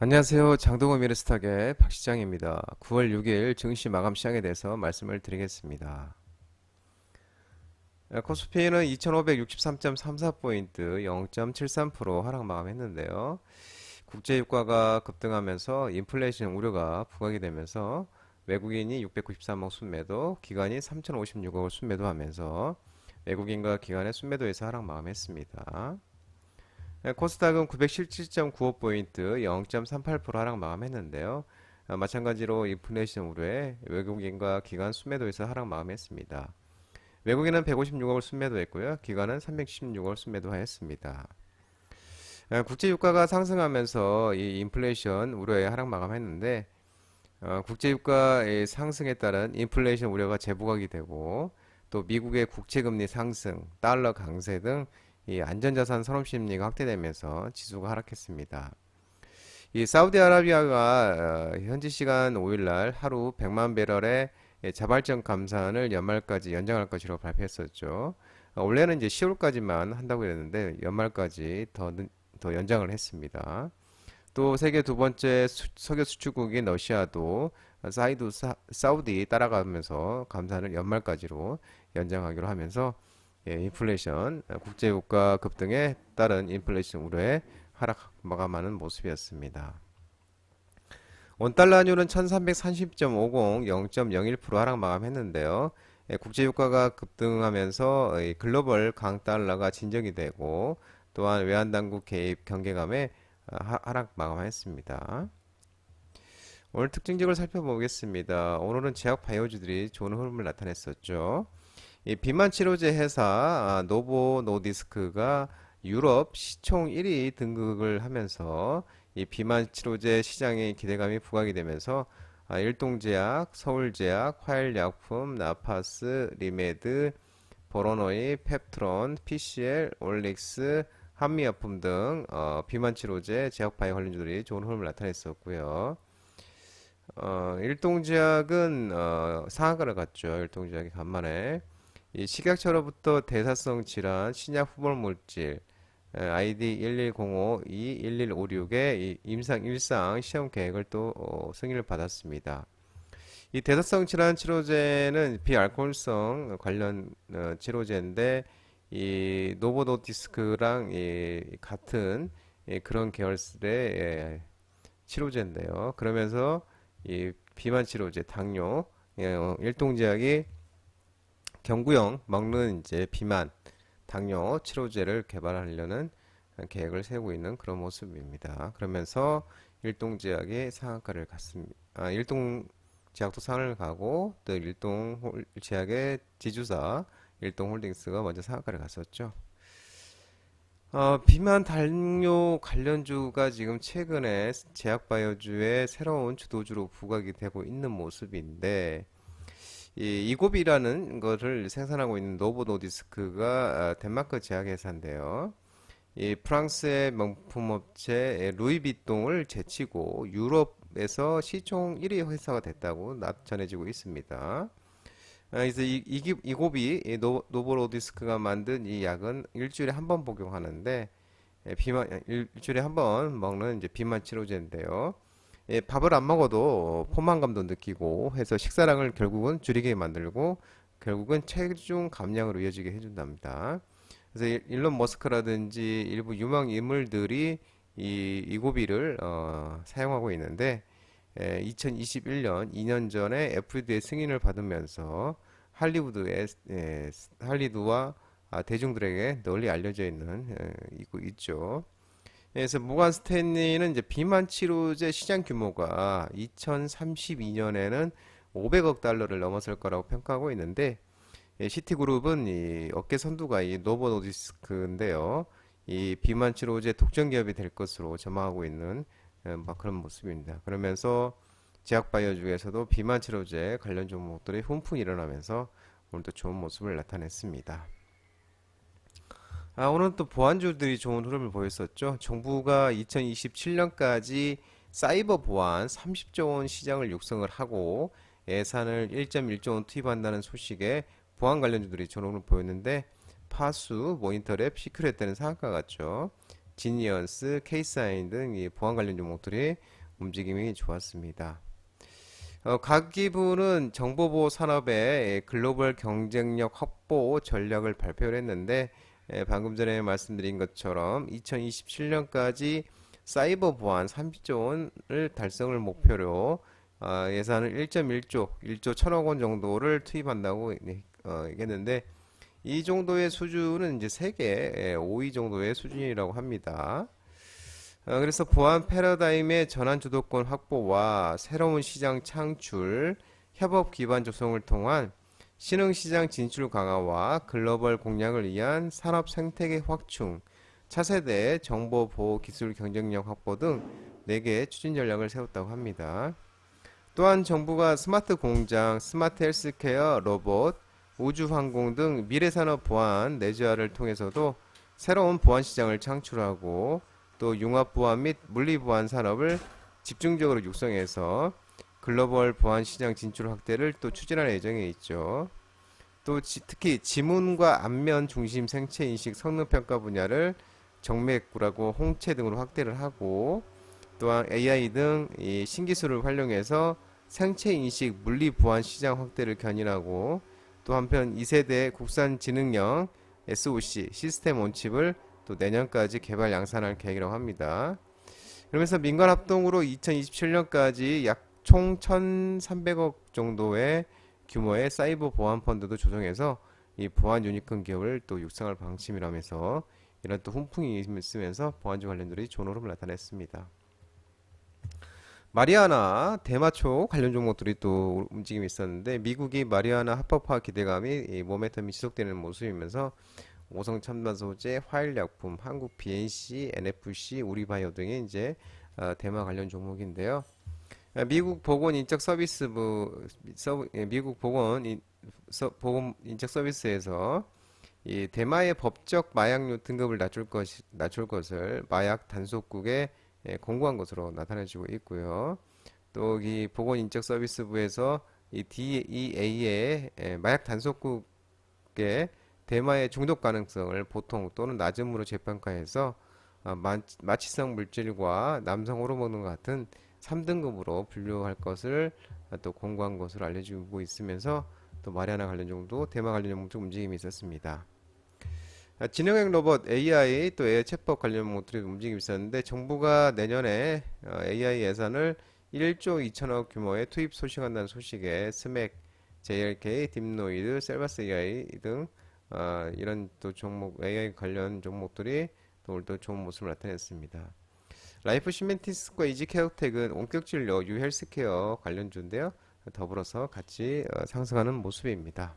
안녕하세요. 장동건 미래스탁의 박 시장입니다. 9월 6일 증시 마감 시장에 대해서 말씀을 드리겠습니다. 코스피는 2563.34포인트 0.73% 하락 마감했는데요. 국제유가가 급등하면서 인플레이션 우려가 부각이 되면서 외국인이 693억 순매도, 기관이 3056억을 순매도하면서 외국인과 기관의 순매도에서 하락 마감했습니다. 코스닥은 917.95포인트 0.38% 하락 마감했는데요. 마찬가지로 인플레이션 우려에 외국인과 기관 순매도에서 하락 마감했습니다. 외국인은 156억을 순매도했고요. 기관은 316억을 순매도하였습니다. 국제유가가 상승하면서 이 인플레이션 우려에 하락 마감했는데 국제유가의 상승에 따른 인플레이션 우려가 재부각이 되고 또 미국의 국채금리 상승, 달러 강세 등 이 안전자산 선호 심리가 확대되면서 지수가 하락했습니다. 이 사우디아라비아가 현지 시간 5일날 하루 100만 배럴의 자발적 감산을 연말까지 연장할 것이라고 발표했었죠. 원래는 이제 10월까지만 한다고 했는데 연말까지 더 연장을 했습니다. 또 세계 두 번째 석유 수출국인 러시아도 사우디 따라가면서 감산을 연말까지로 연장하기로 하면서 인플레이션, 국제유가 급등에 따른 인플레이션 우려에 하락 마감하는 모습이었습니다. 원달러율은 1330.50, 0.01% 하락 마감했는데요. 국제유가가 급등하면서 글로벌 강달러가 진정이 되고 또한 외환당국 개입 경계감에 하락 마감했습니다. 오늘 특징적을 살펴보겠습니다. 오늘은 제약 바이오주들이 좋은 흐름을 나타냈었죠. 이 비만 치료제 회사 노보 노디스크가 유럽 시총 1위 등극을 하면서 이 비만 치료제 시장의 기대감이 부각이 되면서 일동제약, 서울제약, 화일약품, 나파스, 리메드, 버로노이, 펩트론, PCL, 올릭스, 한미약품 등 비만 치료제 제약 바이오 관련주들이 좋은 흐름을 나타냈었고요. 일동제약은 상한가를 갔죠. 일동제약이 간만에 이 식약처로부터 대사성 질환 신약 후보 물질 ID 1105, 21156의 임상 일상 시험 계획을 또 승인을 받았습니다. 이 대사성 질환 치료제는 비알코올성 관련 치료제인데 이 노보노디스크랑 같은 그런 계열의 치료제인데요. 그러면서 이 비만 치료제 당뇨 일동제약이 경구용 먹는 이제 비만 당뇨 치료제를 개발하려는 계획을 세우고 있는 그런 모습입니다. 그러면서 일동제약이 상한가를 갔습니다. 일동제약도 상을 가고 또 일동제약의 지주사 일동홀딩스가 먼저 상한가를 갔었죠. 비만 당뇨 관련주가 지금 최근에 제약바이오주의 새로운 주도주로 부각이 되고 있는 모습인데 이 이곱이라는 것을 생산하고 있는 노보 노디스크가 덴마크 제약회사인데요. 이 프랑스의 명품 업체 루이비통을 제치고 유럽에서 시총 1위 회사가 됐다고 전해지고 있습니다. 그래서 이곱이 노보 노디스크가 만든 이 약은 일주일에 한 번 복용하는데 일주일에 한 번 먹는 이제 비만 치료제인데요. 밥을 안 먹어도 포만감도 느끼고 해서 식사량을 결국은 줄이게 만들고 결국은 체중 감량으로 이어지게 해준답니다. 그래서 일론 머스크라든지 일부 유명 인물들이 이 이고비를 사용하고 있는데 2021년 2년 전에 FDA 승인을 받으면서 할리우드와 대중들에게 널리 알려져 있는 있죠. 그래서 모간 스탠리는 이제 비만 치료제 시장 규모가 2032년에는 500억 달러를 넘어설 거라고 평가하고 있는데 시티그룹은 이 업계 선두가 이 노보 노디스크인데요. 이 비만 치료제 독점 기업이 될 것으로 전망하고 있는 그런 모습입니다. 그러면서 제약바이오 중에서도 비만 치료제 관련 종목들이 훈풍이 일어나면서 오늘도 좋은 모습을 나타냈습니다. 오늘 또 보안주들이 좋은 흐름을 보였었죠. 정부가 2027년까지 사이버 보안 30조 원 시장을 육성을 하고 예산을 1.1조 원 투입한다는 소식에 보안 관련주들이 좋은 흐름을 보였는데 파수, 모니터랩, 시크릿 때는 상한가 같죠. 지니언스, K사인 등 이 보안 관련 종목들이 움직임이 좋았습니다. 각 기부는 정보보호 산업의 글로벌 경쟁력 확보 전략을 발표를 했는데 방금 전에 말씀드린 것처럼 2027년까지 사이버 보안 30조 원을 달성을 목표로 예산을 1.1조, 1조 1천억 원 정도를 투입한다고 얘기했는데 이 정도의 수준은 이제 세계 5위 정도의 수준이라고 합니다. 그래서 보안 패러다임의 전환 주도권 확보와 새로운 시장 창출, 협업 기반 조성을 통한 신흥 시장 진출 강화와 글로벌 공략을 위한 산업 생태계 확충, 차세대 정보 보호 기술 경쟁력 확보 등 4개의 추진 전략을 세웠다고 합니다. 또한 정부가 스마트 공장, 스마트 헬스케어, 로봇, 우주항공 등 미래산업 보안 내재화를 통해서도 새로운 보안 시장을 창출하고 또 융합 보안 및 물리 보안 산업을 집중적으로 육성해서 글로벌 보안 시장 진출 확대를 또 추진할 예정에 있죠. 또 특히 지문과 안면 중심 생체 인식 성능 평가 분야를 정맥구라고 홍채 등으로 확대를 하고 또한 AI 등 이 신기술을 활용해서 생체 인식 물리 보안 시장 확대를 견인하고 또 한편 2세대 국산 지능형 SoC 시스템 온칩을 또 내년까지 개발 양산할 계획이라고 합니다. 그러면서 민간 합동으로 2027년까지 약 총 1,300억 정도의 규모의 사이버 보안 펀드도 조성해서 이 보안 유니콘 기업을 또 육성할 방침이라면서 이런 또 훈풍이 있으면서 보안주 관련들이 좋은 흐름을 나타냈습니다. 마리아나 대마초 관련 종목들이 또 움직임이 있었는데 미국이 마리아나 합법화 기대감이 이 모멘텀이 지속되는 모습이면서 오성 첨단 소재, 화일약품, 한국 BNC, NFC, 우리바이오 등이 이제 대마 관련 종목인데요. 미국 보건 인적 서비스에서 이 대마의 법적 마약류 등급을 낮출 것을 마약 단속국에 공고한 것으로 나타내지고 있고요. 또 이 보건인적서비스부에서 이 DEA의 마약 단속국의 대마의 중독 가능성을 보통 또는 낮음으로 재평가해서 마취성 물질과 남성 호르몬 같은 3등급으로 분류할 것을 또 공고한 것으로 알려지고 있으면서 또 마리아나 관련 정도, 대마 관련 종목 움직임이 있었습니다. 지능형 로봇 AI 또 AI 챗봇 관련 종목들이 움직임이 있었는데 정부가 내년에 AI 예산을 1조 2천억 규모의 투입 소식한다는 소식에 스맥, JRK, 딥노이드, 셀바스 AI 등 이런 또 종목 AI 관련 종목들이 또 오늘 또 좋은 모습을 나타냈습니다. 라이프 시멘티스과 이지케어텍은 원격진료, 유헬스케어 관련주인데요. 더불어서 같이 상승하는 모습입니다.